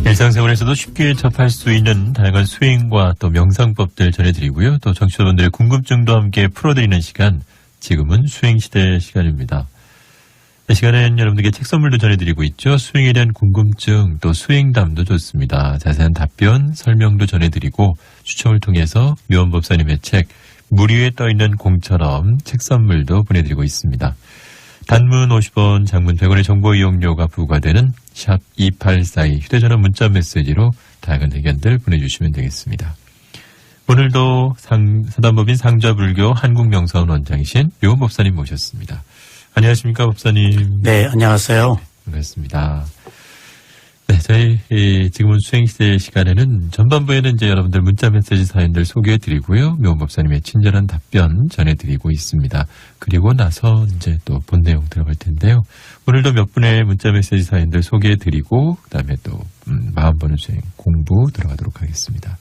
일상생활에서도 쉽게 접할 수 있는 다양한 수행과 또 명상법들 전해드리고요. 또 청취자분들의 궁금증도 함께 풀어드리는 시간, 지금은 수행시대 시간입니다. 이 시간엔 여러분들께 책 선물도 전해드리고 있죠. 수행에 대한 궁금증, 또 수행담도 좋습니다. 자세한 답변, 설명도 전해드리고 추첨을 통해서 묘원법사님의 책 물 위에 떠있는 공처럼 책 선물도 보내드리고 있습니다. 단문 50원, 장문 100원의 정보 이용료가 부과되는 샵 2842 휴대전화 문자 메시지로 다양한 의견들 보내주시면 되겠습니다. 오늘도 사단법인 상좌불교 한국명사원 원장이신 묘원법사님 모셨습니다. 안녕하십니까, 법사님. 네, 안녕하세요. 반갑습니다. 네, 저희 지금은 수행시대 시간에는 전반부에는 이제 여러분들 문자 메시지 사연들 소개해드리고요. 묘원법사님의 친절한 답변 전해드리고 있습니다. 그리고 나서 이제 또 본 내용 들어갈 텐데요. 오늘도 몇 분의 문자 메시지 사연들 소개해드리고 그다음에 또 마음 보는 수행 공부 들어가도록 하겠습니다.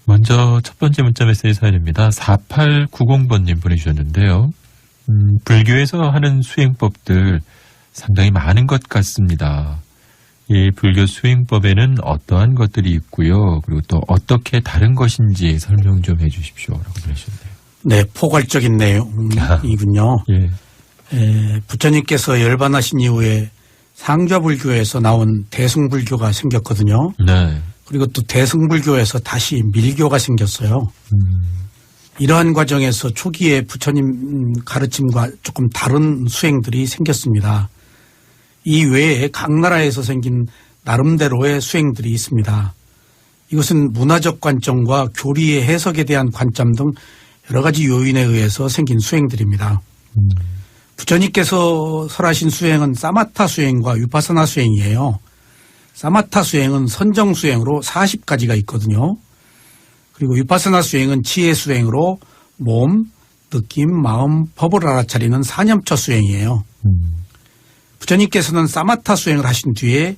먼저 첫 번째 문자 메시지 사연입니다. 4890번님 보내주셨는데요. 불교에서 하는 수행법들 상당히 많은 것 같습니다. 이 불교 수행법에는 어떠한 것들이 있고요. 그리고 또 어떻게 다른 것인지 설명 좀 해 주십시오라고 보내주셨네요. 네, 포괄적인 내용이군요. 예. 부처님께서 열반하신 이후에 상좌불교에서 나온 대승불교가 생겼거든요. 네. 그리고 또 대승불교에서 다시 밀교가 생겼어요. 이러한 과정에서 초기에 부처님 가르침과 조금 다른 수행들이 생겼습니다. 이 외에 각 나라에서 생긴 나름대로의 수행들이 있습니다. 이것은 문화적 관점과 교리의 해석에 대한 관점 등 여러 가지 요인에 의해서 생긴 수행들입니다. 부처님께서 설하신 수행은 사마타 수행과 위파사나 수행이에요. 사마타 수행은 선정 수행으로 40가지가 있거든요. 그리고 위파사나 수행은 지혜 수행으로 몸, 느낌, 마음, 법을 알아차리는 사념처 수행이에요. 부처님께서는 사마타 수행을 하신 뒤에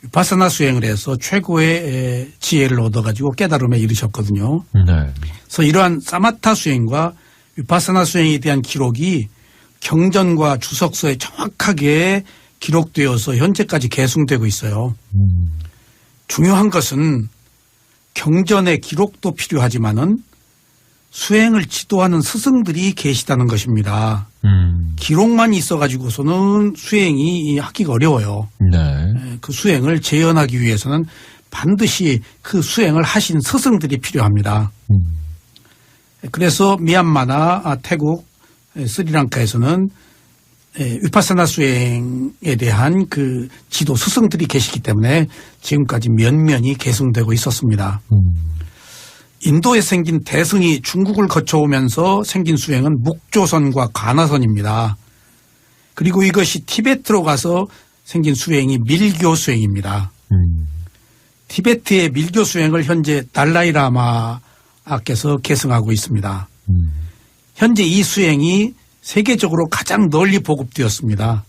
위파사나 수행을 해서 최고의 지혜를 얻어가지고 깨달음에 이르셨거든요. 네. 그래서 이러한 사마타 수행과 위파사나 수행에 대한 기록이 경전과 주석서에 정확하게 기록되어서 현재까지 계승되고 있어요. 중요한 것은 경전의 기록도 필요하지만은 수행을 지도하는 스승들이 계시다는 것입니다. 기록만 있어가지고서는 수행이 하기가 어려워요. 네. 그 수행을 재현하기 위해서는 반드시 그 수행을 하신 스승들이 필요합니다. 그래서 미얀마나 태국, 스리랑카에서는 위파사나 수행에 대한 그 지도 스승들이 계시기 때문에 지금까지 면면이 계승되고 있었습니다. 인도에 생긴 대승이 중국을 거쳐오면서 생긴 수행은 묵조선과 가나선입니다. 그리고 이것이 티베트로 가서 생긴 수행이 밀교 수행입니다. 티베트의 밀교 수행을 현재 달라이라마께서 계승하고 있습니다. 현재 이 수행이 세계적으로 가장 널리 보급되었습니다.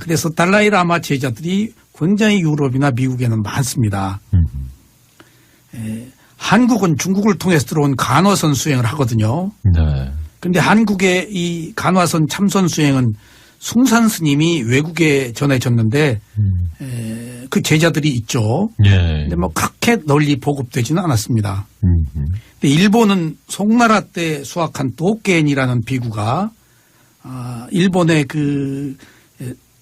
그래서 달라이라마 제자들이 굉장히 유럽이나 미국에는 많습니다. 한국은 중국을 통해서 들어온 간화선 수행을 하거든요. 그런데 한국의 이 간화선 참선 수행은 숭산 스님이 외국에 전해졌는데 그 제자들이 있죠. 그런데 뭐 그렇게 널리 보급되지는 않았습니다. 근데 일본은 송나라 때 수학한 도겐이라는 비구가 일본의 그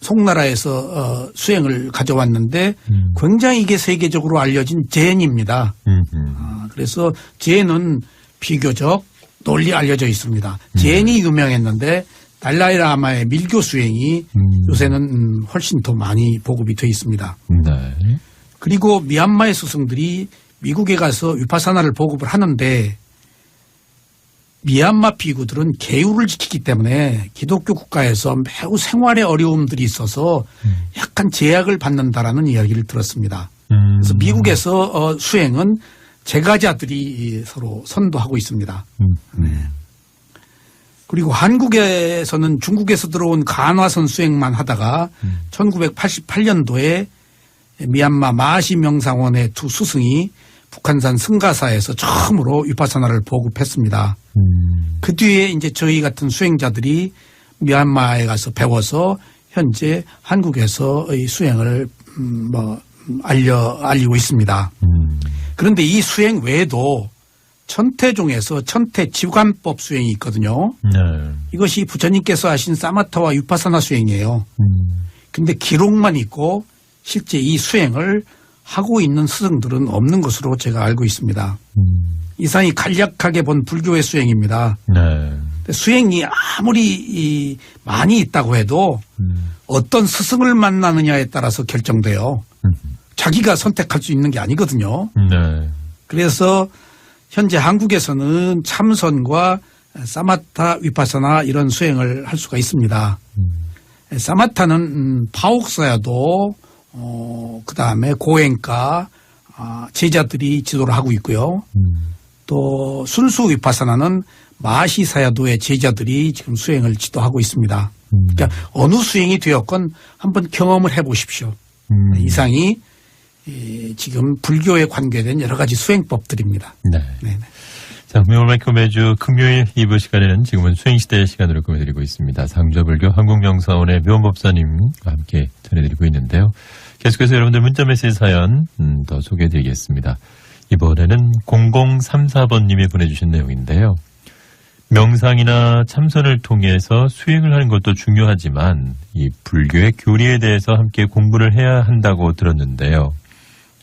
송나라에서 수행을 가져왔는데 굉장히 이게 세계적으로 알려진 젠입니다. 그래서 젠은 비교적 널리 알려져 있습니다. 젠이 유명했는데 달라이라마의 밀교 수행이 요새는 훨씬 더 많이 보급이 되어 있습니다. 네. 그리고 미얀마의 스승들이 미국에 가서 위파사나를 보급을 하는데 미얀마 비구들은 계율을 지키기 때문에 기독교 국가에서 매우 생활에 어려움들이 있어서 약간 제약을 받는다라는 이야기를 들었습니다. 그래서 미국에서 수행은 제가자들이 서로 선도하고 있습니다. 그리고 한국에서는 중국에서 들어온 간화선 수행만 하다가 1988년도에 미얀마 마시 명상원의 두 스승이 북한산 승가사에서 처음으로 위파사나를 보급했습니다. 그 뒤에 이제 저희 같은 수행자들이 미얀마에 가서 배워서 현재 한국에서 이 수행을 알리고 있습니다. 그런데 이 수행 외에도 천태종에서 천태지관법 수행이 있거든요. 네. 이것이 부처님께서 하신 사마타와 위파사나 수행이에요. 근데 기록만 있고 실제 이 수행을 하고 있는 스승들은 없는 것으로 제가 알고 있습니다. 이상이 간략하게 본 불교의 수행입니다. 네. 수행이 아무리 많이 있다고 해도 어떤 스승을 만나느냐에 따라서 결정돼요. 자기가 선택할 수 있는 게 아니거든요. 네. 그래서 현재 한국에서는 참선과 사마타, 위파사나 이런 수행을 할 수가 있습니다. 사마타는 파옥사야도 그다음에 고행가 제자들이 지도를 하고 있고요. 또 순수 위파사나는 마시사야도의 제자들이 지금 수행을 지도하고 있습니다. 그러니까 어느 수행이 되었건 한번 경험을 해보십시오. 이상이 지금 불교에 관계된 여러 가지 수행법들입니다. 네. 네네. 자, 오늘만큼 매주 금요일 2부 시간에는 지금은 수행시대 시간으로 꾸며드리고 있습니다. 상주불교 한국명사원의 묘원법사님과 함께 전해드리고 있는데요. 계속해서 여러분들 문자메시지 사연 더 소개해드리겠습니다. 이번에는 0034번님이 보내주신 내용인데요. 명상이나 참선을 통해서 수행을 하는 것도 중요하지만 이 불교의 교리에 대해서 함께 공부를 해야 한다고 들었는데요.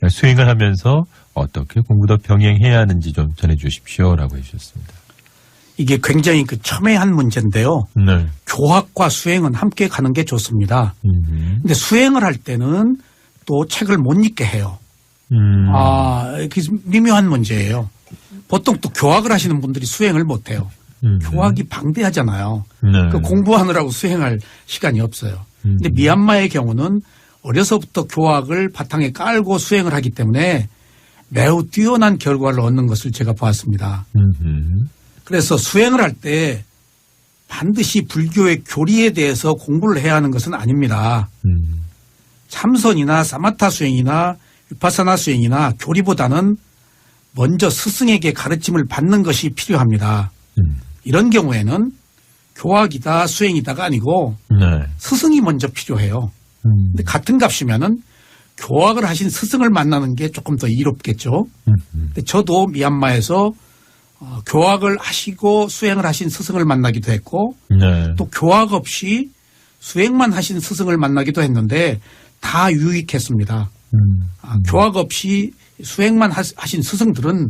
수행을 하면서 어떻게 공부도 병행해야 하는지 좀 전해주십시오라고 해주셨습니다. 이게 굉장히 첨예한 문제인데요. 네. 교학과 수행은 함께 가는 게 좋습니다. 근데 수행을 할 때는 또 책을 못 읽게 해요. 이게 미묘한 문제예요. 보통 또 교학을 하시는 분들이 수행을 못 해요. 교학이 방대하잖아요. 네. 그 공부하느라고 수행할 시간이 없어요. 근데 미얀마의 경우는 어려서부터 교학을 바탕에 깔고 수행을 하기 때문에 매우 뛰어난 결과를 얻는 것을 제가 보았습니다. 그래서 수행을 할 때 반드시 불교의 교리에 대해서 공부를 해야 하는 것은 아닙니다. 참선이나 사마타 수행이나 위파사나 수행이나 교리보다는 먼저 스승에게 가르침을 받는 것이 필요합니다. 이런 경우에는 교학이다 수행이다가 아니고 네. 스승이 먼저 필요해요. 근데 같은 값이면은 교학을 하신 스승을 만나는 게 조금 더 이롭겠죠. 근데 저도 미얀마에서 교학을 하시고 수행을 하신 스승을 만나기도 했고 네. 또 교학 없이 수행만 하신 스승을 만나기도 했는데 다 유익했습니다. 교학 없이 수행만 하신 스승들은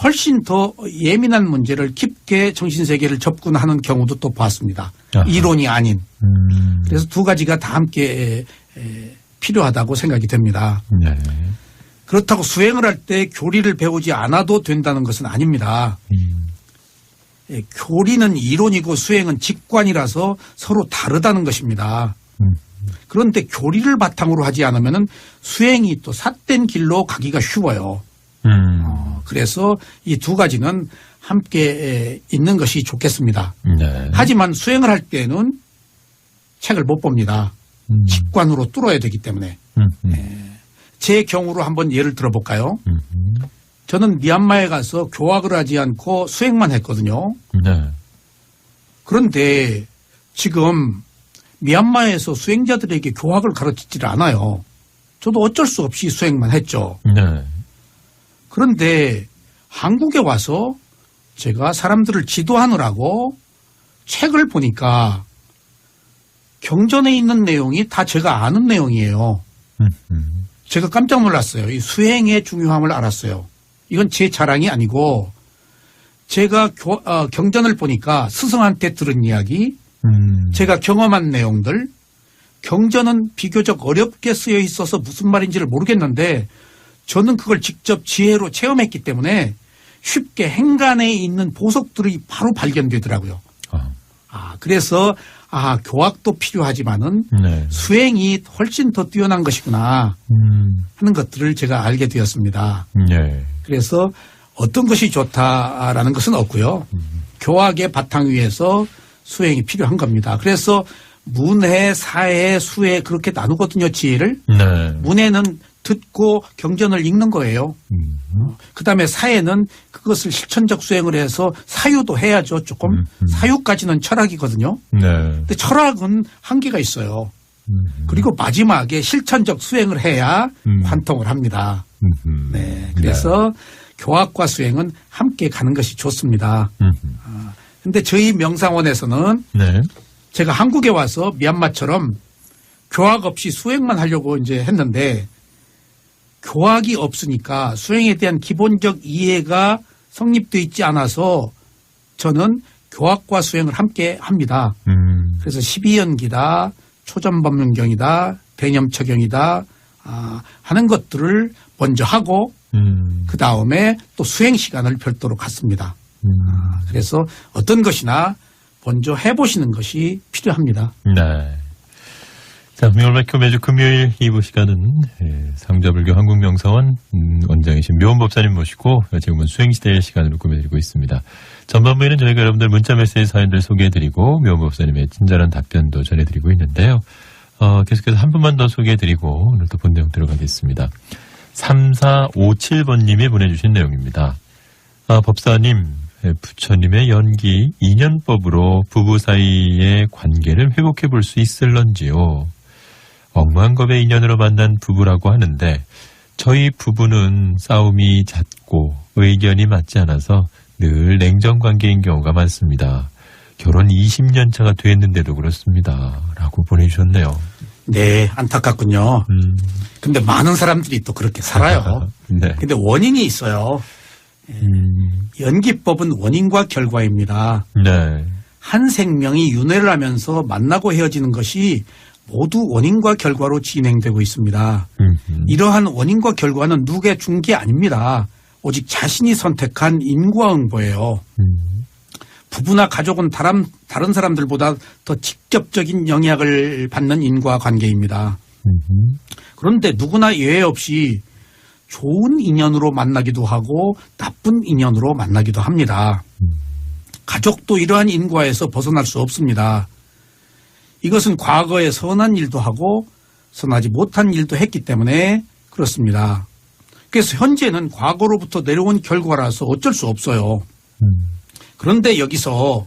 훨씬 더 예민한 문제를 깊게 정신세계를 접근하는 경우도 또 봤습니다. 아하. 이론이 아닌. 그래서 두 가지가 다 함께 필요하다고 생각이 됩니다. 네. 그렇다고 수행을 할 때 교리를 배우지 않아도 된다는 것은 아닙니다. 교리는 이론이고 수행은 직관이라서 서로 다르다는 것입니다. 그런데 교리를 바탕으로 하지 않으면 수행이 또 삿된 길로 가기가 쉬워요. 그래서 이 두 가지는 함께 있는 것이 좋겠습니다. 네. 하지만 수행을 할 때는 책을 못 봅니다. 직관으로 뚫어야 되기 때문에. 제 경우로 한번 예를 들어볼까요? 저는 미얀마에 가서 교학을 하지 않고 수행만 했거든요. 네. 그런데 지금 미얀마에서 수행자들에게 교학을 가르치질 않아요. 저도 어쩔 수 없이 수행만 했죠. 네. 그런데 한국에 와서 제가 사람들을 지도하느라고 책을 보니까 경전에 있는 내용이 다 제가 아는 내용이에요. 제가 깜짝 놀랐어요. 이 수행의 중요함을 알았어요. 이건 제 자랑이 아니고 제가 경전을 보니까 스승한테 들은 이야기, 제가 경험한 내용들, 경전은 비교적 어렵게 쓰여 있어서 무슨 말인지를 모르겠는데 저는 그걸 직접 지혜로 체험했기 때문에 쉽게 행간에 있는 보석들이 바로 발견되더라고요. 그래서 교학도 필요하지만은 네. 수행이 훨씬 더 뛰어난 것이구나 하는 것들을 제가 알게 되었습니다. 네. 그래서 어떤 것이 좋다라는 것은 없고요. 교학의 바탕 위에서 수행이 필요한 겁니다. 그래서 문해, 사해, 수해 그렇게 나누거든요. 지혜를. 네. 문해는 듣고 경전을 읽는 거예요. 그다음에 사해는 그것을 실천적 수행을 해서 사유도 해야죠. 조금. 사유까지는 철학이거든요. 네. 근데 철학은 한계가 있어요. 그리고 마지막에 실천적 수행을 해야 관통을 합니다. 네, 그래서 교학과 수행은 함께 가는 것이 좋습니다. 근데 저희 명상원에서는 네. 제가 한국에 와서 미얀마처럼 교학 없이 수행만 하려고 이제 했는데 교학이 없으니까 수행에 대한 기본적 이해가 성립되어 있지 않아서 저는 교학과 수행을 함께 합니다. 그래서 12연기다, 초전법문경이다, 대념처경이다 하는 것들을 먼저 하고 그 다음에 또 수행 시간을 별도로 갖습니다. 그래서 어떤 것이나 먼저 해보시는 것이 필요합니다. 네. 자, 명월박교 매주 금요일 2부 시간은 상주불교 한국명상원 원장이신 묘원법사님 모시고 지금은 수행시대의 시간으로 꾸며드리고 있습니다. 전반부에는 저희가 여러분들 문자메시지 사연들 소개해드리고 묘원법사님의 친절한 답변도 전해드리고 있는데요. 계속해서 한 분만 더 소개해드리고 오늘 또 본내용 들어가겠습니다. 3457번님이 보내주신 내용입니다. 법사님, 부처님의 연기 인연법으로 부부 사이의 관계를 회복해 볼 수 있을런지요? 억만겁의 인연으로 만난 부부라고 하는데 저희 부부는 싸움이 잦고 의견이 맞지 않아서 늘 냉전 관계인 경우가 많습니다. 결혼 20년 차가 됐는데도 그렇습니다. 라고 보내주셨네요. 네, 안타깝군요. 근데 많은 사람들이 또 그렇게 살아요. 네. 근데 원인이 있어요. 연기법은 원인과 결과입니다. 네. 한 생명이 윤회를 하면서 만나고 헤어지는 것이 모두 원인과 결과로 진행되고 있습니다. 이러한 원인과 결과는 누구의 준 게 아닙니다. 오직 자신이 선택한 인과응보예요. 부부나 가족은 다른 사람들보다 더 직접적인 영향을 받는 인과관계입니다. 그런데 누구나 예외 없이 좋은 인연으로 만나기도 하고 나쁜 인연으로 만나기도 합니다. 가족도 이러한 인과에서 벗어날 수 없습니다. 이것은 과거에 선한 일도 하고 선하지 못한 일도 했기 때문에 그렇습니다. 그래서 현재는 과거로부터 내려온 결과라서 어쩔 수 없어요. 그런데 여기서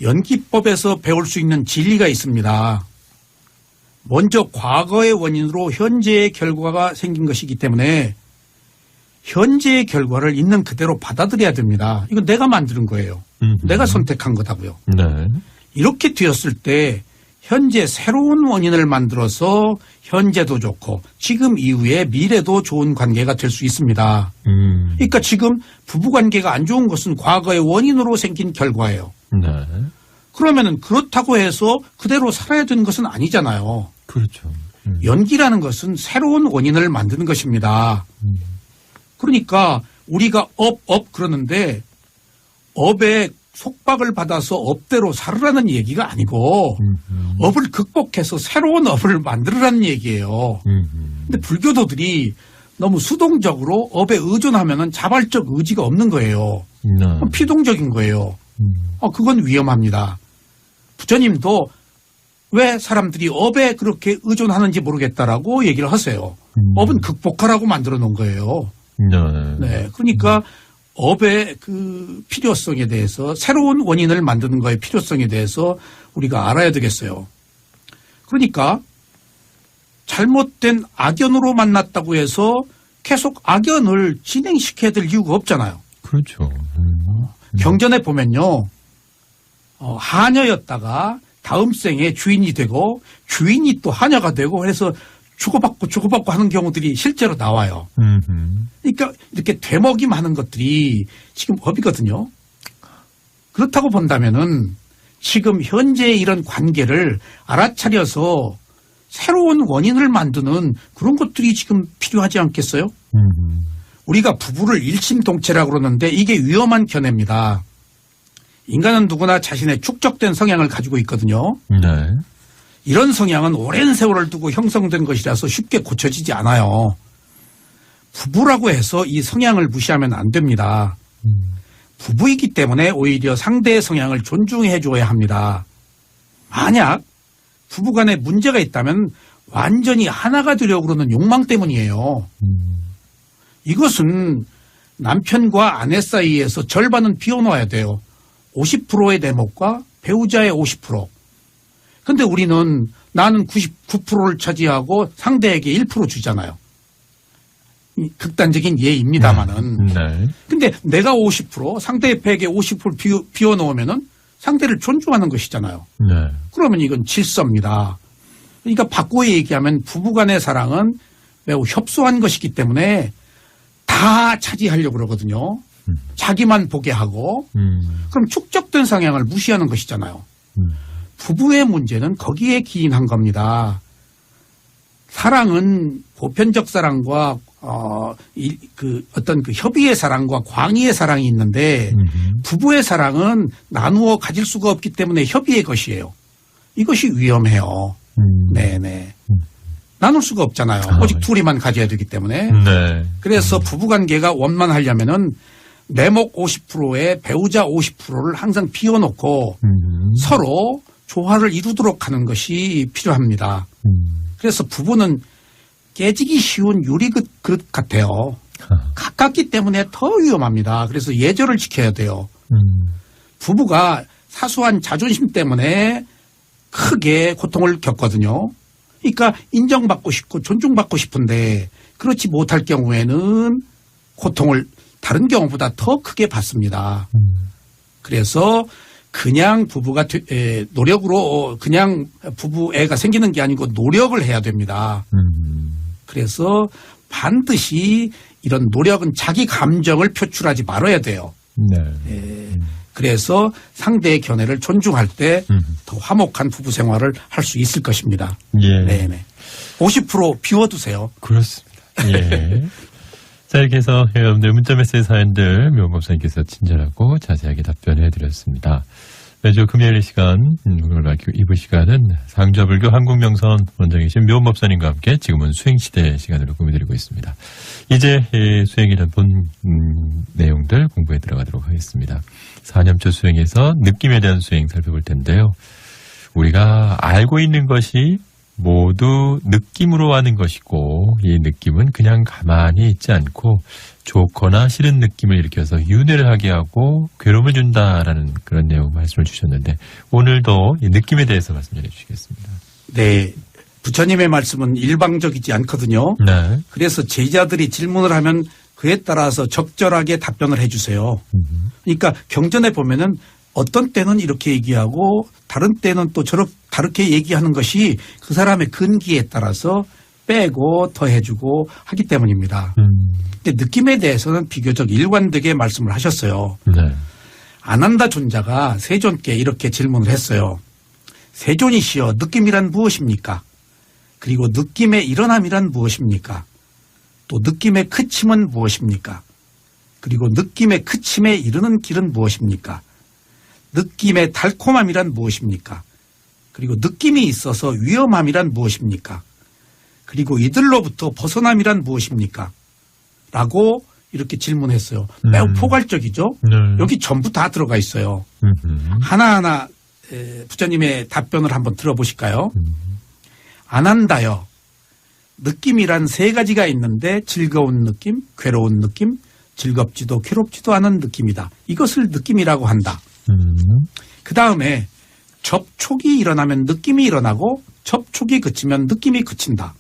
연기법에서 배울 수 있는 진리가 있습니다. 먼저 과거의 원인으로 현재의 결과가 생긴 것이기 때문에 현재의 결과를 있는 그대로 받아들여야 됩니다. 이건 내가 만드는 거예요. 내가 선택한 거다고요. 네. 이렇게 되었을 때 현재 새로운 원인을 만들어서 현재도 좋고 지금 이후에 미래도 좋은 관계가 될 수 있습니다. 그러니까 지금 부부관계가 안 좋은 것은 과거의 원인으로 생긴 결과예요. 네. 그러면은 그렇다고 해서 그대로 살아야 되는 것은 아니잖아요. 그렇죠. 연기라는 것은 새로운 원인을 만드는 것입니다. 그러니까 우리가 업 그러는데 업에 속박을 받아서 업대로 살으라는 얘기가 아니고 업을 극복해서 새로운 업을 만들으라는 얘기예요. 근데 불교도들이 너무 수동적으로 업에 의존하면은 자발적 의지가 없는 거예요. 피동적인 거예요. 그건 위험합니다. 부처님도 왜 사람들이 업에 그렇게 의존하는지 모르겠다라고 얘기를 하세요. 업은 극복하라고 만들어 놓은 거예요. 네. 그러니까 업의 그 필요성에 대해서 새로운 원인을 만드는 거의 필요성에 대해서 우리가 알아야 되겠어요. 그러니까 잘못된 악연으로 만났다고 해서 계속 악연을 진행시켜야 될 이유가 없잖아요. 그렇죠. 경전에 보면요. 하녀였다가 다음 생에 주인이 되고 주인이 또 하녀가 되고 해서 주고받고 하는 경우들이 실제로 나와요. 그러니까 이렇게 되먹임하는 것들이 지금 업이거든요. 그렇다고 본다면은 지금 현재의 이런 관계를 알아차려서 새로운 원인을 만드는 그런 것들이 지금 필요하지 않겠어요? 우리가 부부를 일심동체라고 그러는데 이게 위험한 견해입니다. 인간은 누구나 자신의 축적된 성향을 가지고 있거든요. 네. 이런 성향은 오랜 세월을 두고 형성된 것이라서 쉽게 고쳐지지 않아요. 부부라고 해서 이 성향을 무시하면 안 됩니다. 부부이기 때문에 오히려 상대의 성향을 존중해 줘야 합니다. 만약 부부간에 문제가 있다면 완전히 하나가 되려고 그러는 욕망 때문이에요. 이것은 남편과 아내 사이에서 절반은 비워놓아야 돼요. 50%의 대목과 배우자의 50%. 그러니까 근데 우리는 나는 99%를 차지하고 상대에게 1% 주잖아요. 극단적인 예입니다만은. 네. 근데 내가 50% 상대에게 50% 비워놓으면은 상대를 존중하는 것이잖아요. 네. 그러면 이건 질서입니다. 그러니까 바꿔 얘기하면 부부간의 사랑은 매우 협소한 것이기 때문에 다 차지하려고 그러거든요. 자기만 보게 하고 그럼 축적된 성향을 무시하는 것이잖아요. 부부의 문제는 거기에 기인한 겁니다. 사랑은 보편적 사랑과 어떤 그 협의의 사랑과 광의의 사랑이 있는데 부부의 사랑은 나누어 가질 수가 없기 때문에 협의의 것이에요. 이것이 위험해요. 네네. 나눌 수가 없잖아요. 오직 둘이만 가져야 되기 때문에. 네. 그래서 부부관계가 원만하려면은 내목 50%에 배우자 50%를 항상 비워놓고 서로 조화를 이루도록 하는 것이 필요합니다. 그래서 부부는 깨지기 쉬운 유리 그릇 같아요. 가깝기 때문에 더 위험합니다. 그래서 예절을 지켜야 돼요. 부부가 사소한 자존심 때문에 크게 고통을 겪거든요. 그러니까 인정받고 싶고 존중받고 싶은데 그렇지 못할 경우에는 고통을 다른 경우보다 더 크게 받습니다. 그래서 그냥 부부가 노력으로 그냥 부부 애가 생기는 게 아니고 노력을 해야 됩니다. 그래서 반드시 이런 노력은 자기 감정을 표출하지 말아야 돼요. 네. 그래서 상대의 견해를 존중할 때 더 화목한 부부 생활을 할 수 있을 것입니다. 예. 네네. 50% 비워두세요. 그렇습니다. 예. 자, 이렇게 해서 여러분들 문자메시지 사연들 묘목사님께서 친절하고 자세하게 답변해 드렸습니다. 매주 금요일 이 시간, 오늘 밝히고 2부 시간은 상주불교 한국명선 원장이신 묘목사님과 함께 지금은 수행시대 시간으로 꾸며드리고 있습니다. 이제 수행에 대한 본 내용들 공부해 들어가도록 하겠습니다. 4년초 수행에서 느낌에 대한 수행 살펴볼 텐데요. 우리가 알고 있는 것이 모두 느낌으로 하는 것이고 이 느낌은 그냥 가만히 있지 않고 좋거나 싫은 느낌을 일으켜서 윤회를 하게 하고 괴로움을 준다라는 그런 내용 말씀을 주셨는데 오늘도 이 느낌에 대해서 말씀 전해 주시겠습니다. 네. 부처님의 말씀은 일방적이지 않거든요. 네. 그래서 제자들이 질문을 하면 그에 따라서 적절하게 답변을 해 주세요. 그러니까 경전에 보면은 어떤 때는 이렇게 얘기하고 다른 때는 또 다르게 얘기하는 것이 그 사람의 근기에 따라서 빼고 더해주고 하기 때문입니다. 근데 느낌에 대해서는 비교적 일관되게 말씀을 하셨어요. 네. 아난다 존자가 세존께 이렇게 질문을 했어요. 세존이시여 느낌이란 무엇입니까? 그리고 느낌의 일어남이란 무엇입니까? 또 느낌의 그침은 무엇입니까? 그리고 느낌의 그침에 이르는 길은 무엇입니까? 느낌의 달콤함이란 무엇입니까? 그리고 느낌이 있어서 위험함이란 무엇입니까? 그리고 이들로부터 벗어남이란 무엇입니까? 라고 이렇게 질문했어요. 매우 포괄적이죠? 네. 여기 전부 다 들어가 있어요. 하나하나 부처님의 답변을 한번 들어보실까요? 아난다요. 느낌이란 세 가지가 있는데 즐거운 느낌, 괴로운 느낌, 즐겁지도 괴롭지도 않은 느낌이다. 이것을 느낌이라고 한다. 그 다음에 접촉이 일어나면 느낌이 일어나고 접촉이 그치면 느낌이 그친다.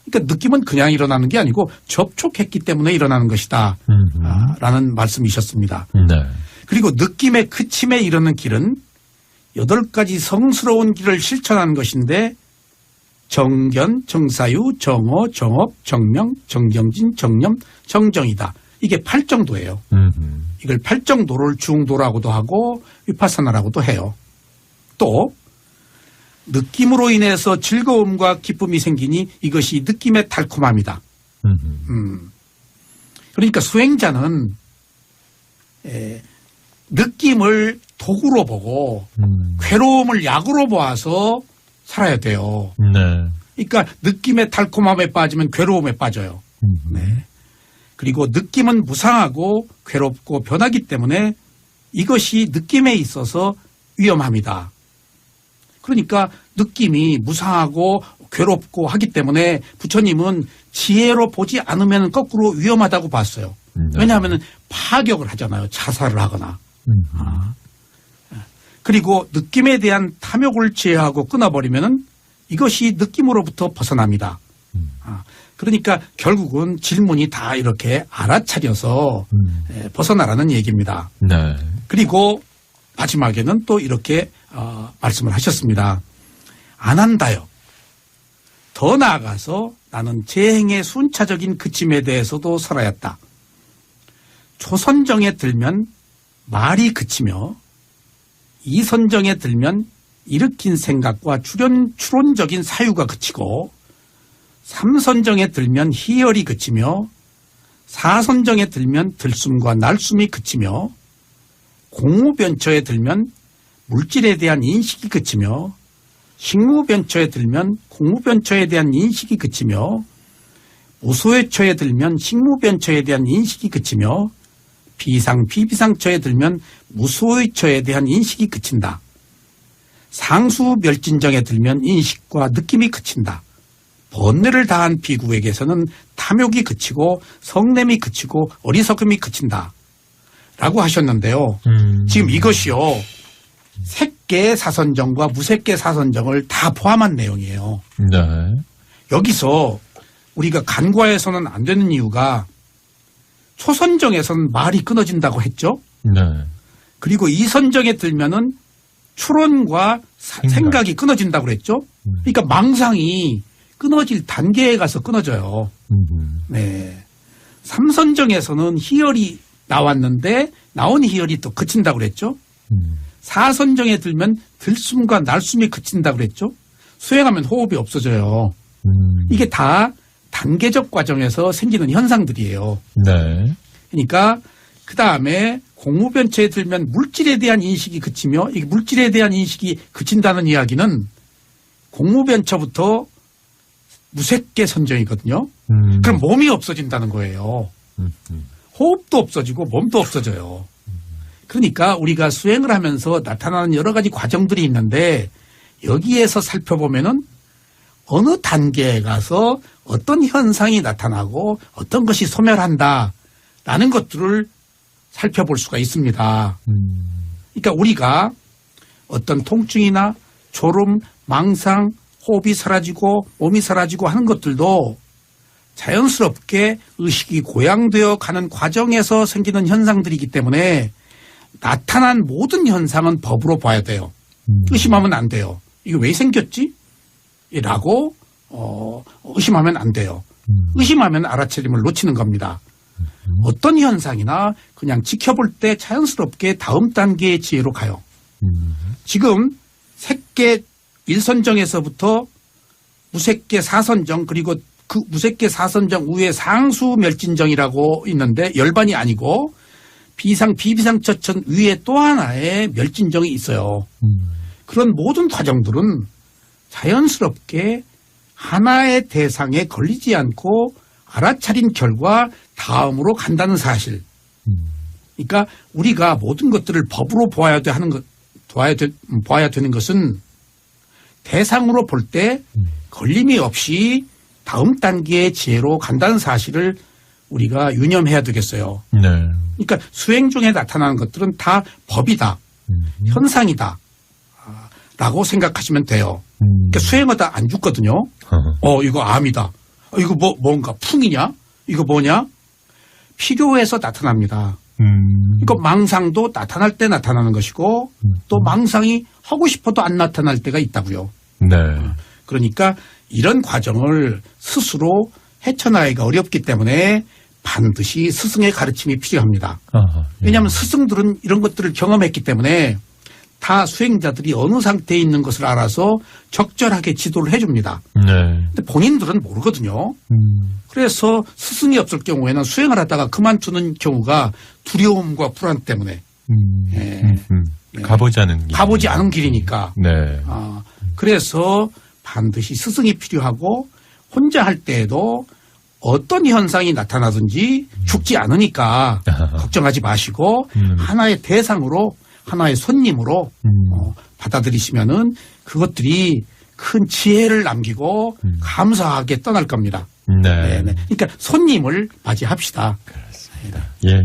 그러니까 느낌은 그냥 일어나는 게 아니고 접촉했기 때문에 일어나는 것이다. 라는 말씀이셨습니다. 네. 그리고 느낌의 그침에 이르는 길은 8가지 성스러운 길을 실천하는 것인데 정견, 정사유, 정어, 정업, 정명, 정경진, 정념, 정정이다. 이게 8정도예요. 이걸 8정도를 중도라고도 하고 위파사나라고도 해요. 또 느낌으로 인해서 즐거움과 기쁨이 생기니 이것이 느낌의 달콤함이다. 그러니까 수행자는 느낌을 도구로 보고 괴로움을 약으로 보아서 살아야 돼요. 네. 그러니까 느낌의 달콤함에 빠지면 괴로움에 빠져요. 네. 그리고 느낌은 무상하고 괴롭고 변하기 때문에 이것이 느낌에 있어서 위험합니다. 그러니까 느낌이 무상하고 괴롭고 하기 때문에 부처님은 지혜로 보지 않으면 거꾸로 위험하다고 봤어요. 왜냐하면 파격을 하잖아요. 자살을 하거나. 그리고 느낌에 대한 탐욕을 제어하고 끊어버리면은 이것이 느낌으로부터 벗어납니다. 그러니까 결국은 질문이 다 이렇게 알아차려서 벗어나라는 얘기입니다. 네. 그리고 마지막에는 또 이렇게 말씀을 하셨습니다. 안 한다요. 더 나아가서 나는 제 행의 순차적인 그침에 대해서도 설하였다. 초선정에 들면 말이 그치며 이선정에 들면 일으킨 생각과 추론적인 사유가 그치고 삼선정에 들면 희열이 그치며 사선정에 들면 들숨과 날숨이 그치며 공무변처에 들면 물질에 대한 인식이 그치며 식무변처에 들면 공무변처에 대한 인식이 그치며 무소회처에 들면 식무변처에 대한 인식이 그치며 비비상처에 들면 무소회처에 대한 인식이 그친다. 상수멸진정에 들면 인식과 느낌이 그친다. 번뇌를 다한 비구에게서는 탐욕이 그치고 성냄이 그치고 어리석음이 그친다. 라고 하셨는데요. 지금 이것이요. 색계 사선정과 무색계 사선정을 다 포함한 내용이에요. 네. 여기서 우리가 간과해서는 안 되는 이유가 초선정에서는 말이 끊어진다고 했죠. 네. 그리고 이선정에 들면은 추론과 생각이 끊어진다고 그랬죠. 그러니까 망상이 끊어질 단계에 가서 끊어져요. 네. 삼선정에서는 희열이 나왔는데 나온 희열이 또 그친다고 그랬죠. 사선정에 들면 들숨과 날숨이 그친다고 그랬죠. 수행하면 호흡이 없어져요. 이게 다 단계적 과정에서 생기는 현상들이에요. 네. 그러니까 그 다음에 공무변처에 들면 물질에 대한 인식이 그치며 이 물질에 대한 인식이 그친다는 이야기는 공무변처부터 무색계 선정이거든요. 그럼 몸이 없어진다는 거예요. 호흡도 없어지고 몸도 없어져요. 그러니까 우리가 수행을 하면서 나타나는 여러 가지 과정들이 있는데 여기에서 살펴보면은 어느 단계에 가서 어떤 현상이 나타나고 어떤 것이 소멸한다라는 것들을 살펴볼 수가 있습니다. 그러니까 우리가 어떤 통증이나 졸음, 망상, 호흡이 사라지고 몸이 사라지고 하는 것들도 자연스럽게 의식이 고양되어 가는 과정에서 생기는 현상들이기 때문에 나타난 모든 현상은 법으로 봐야 돼요. 의심하면 안 돼요. 이게 왜 생겼지? 라고 의심하면 안 돼요. 의심하면 알아차림을 놓치는 겁니다. 어떤 현상이나 그냥 지켜볼 때 자연스럽게 다음 단계의 지혜로 가요. 지금 색계 1선정에서부터 무색계 4선정 그리고 그 무색계 4선정 후에 상수멸진정이라고 있는데 열반이 아니고 비비상처천 위에 또 하나의 멸진정이 있어요. 그런 모든 과정들은 자연스럽게 하나의 대상에 걸리지 않고 알아차린 결과 다음으로 간다는 사실. 그러니까 우리가 모든 것들을 법으로 보아야 되는 것은 대상으로 볼 때 걸림이 없이 다음 단계의 지혜로 간다는 사실을 우리가 유념해야 되겠어요. 네. 그러니까 수행 중에 나타나는 것들은 다 법이다. 현상이다. 라고 생각하시면 돼요. 그러니까 수행하다 안 죽거든요. 이거 암이다. 이거 뭔가 풍이냐? 이거 뭐냐? 필요해서 나타납니다. 그러니까 망상도 나타날 때 나타나는 것이고 또 망상이 하고 싶어도 안 나타날 때가 있다고요. 네. 그러니까 이런 과정을 스스로 헤쳐나가기가 어렵기 때문에 반드시 스승의 가르침이 필요합니다. 왜냐하면 스승들은 이런 것들을 경험했기 때문에 다 수행자들이 어느 상태에 있는 것을 알아서 적절하게 지도를 해줍니다. 네. 근데 본인들은 모르거든요. 그래서 스승이 없을 경우에는 수행을 하다가 그만두는 경우가 두려움과 불안 때문에. 네. 가보지 않은 길이니까. 네. 그래서 반드시 스승이 필요하고 혼자 할 때에도 어떤 현상이 나타나든지 죽지 않으니까 걱정하지 마시고 하나의 대상으로 하나의 손님으로 받아들이시면은 그것들이 큰 지혜를 남기고 감사하게 떠날 겁니다. 네. 네네. 그러니까 손님을 맞이합시다. 그렇습니다. 예.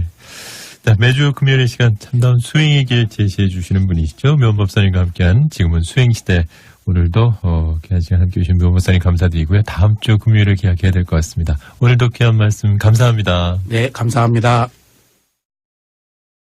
자, 매주 금요일 시간 참다운 수행의 길 제시해 주시는 분이시죠. 묘원법사님과 함께한 지금은 수행시대. 오늘도 귀한 시간 함께해 주신 묘원법사님 감사드리고요. 다음 주 금요일을 기약해야 될 것 같습니다. 오늘도 귀한 말씀 감사합니다. 네, 감사합니다.